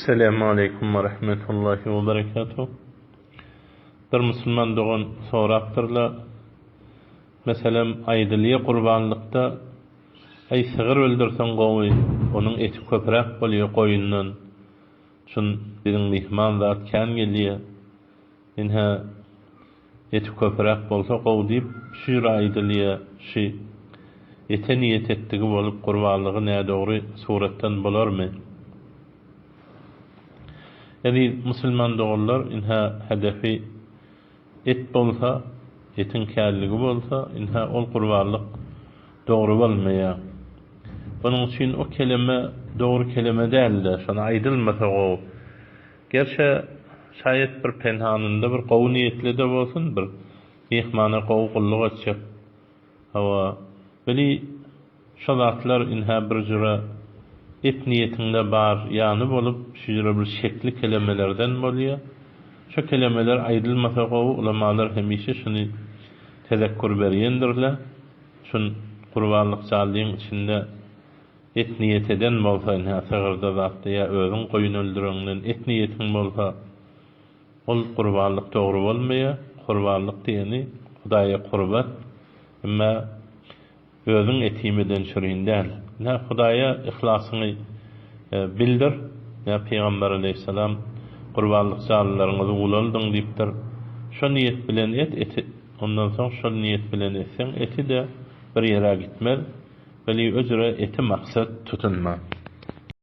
Esselamu Aleyküm ve Rahmetullahi ve Berekatuhu. Bir Müslüman doğan soraktırla, mesela aydılıya kurbanlıkta ay sığır öldürsen gowy, onun eti köprek bolýar goýundan. Şun biziň mihman zat kän gelýär. Inha eti köprek bolsa gowy diýip şu aydılıya şu ete niyet etdigi bolup kurbanlygy näde dogry suratdan bolarmy? Yani Müslüman doğullar inha hedefi et bolsa, etin kâlligi bolsa, inha ol kurbanlyk dogry bolmaýar. Bunun için o kelime doğru kelime däldi. Şona aýdylmasa o. Gerçe şayet bir penhanynda bir gowy niýetli de bolsun, bir mehmana gowy gulluk etjek. Hawa bili şu zatlar inha bir jura et niyetinde bar ýany bolup şüýre bir şekli kelimelerden bolýar. Şu kelimeler aýdylmasa gowy ulamalar hemişe şuny tezekkür berýändirler. Şun kurbanlyk çaldyň içinde et niyet eden bolsa, sığırda zatda ya özüň goýun öldüreňden et niyetiň bolsa, ol kurbanlyk dogry bolmaýar. Kurbanlyk diýeni Hudaýa kurbat, emma özüň etimeden şürýünden. Ne Hudaýa ihlasını bildir. Ya Peygamber aleyhisselam kurbanlyk çallaryňyzy ulaldyň diýipdir. Şu niyet bilen eti, ondan soň şu niyet bilen etsen eti de bir ýere gitmez. Beli özüre eti maksat tutunma.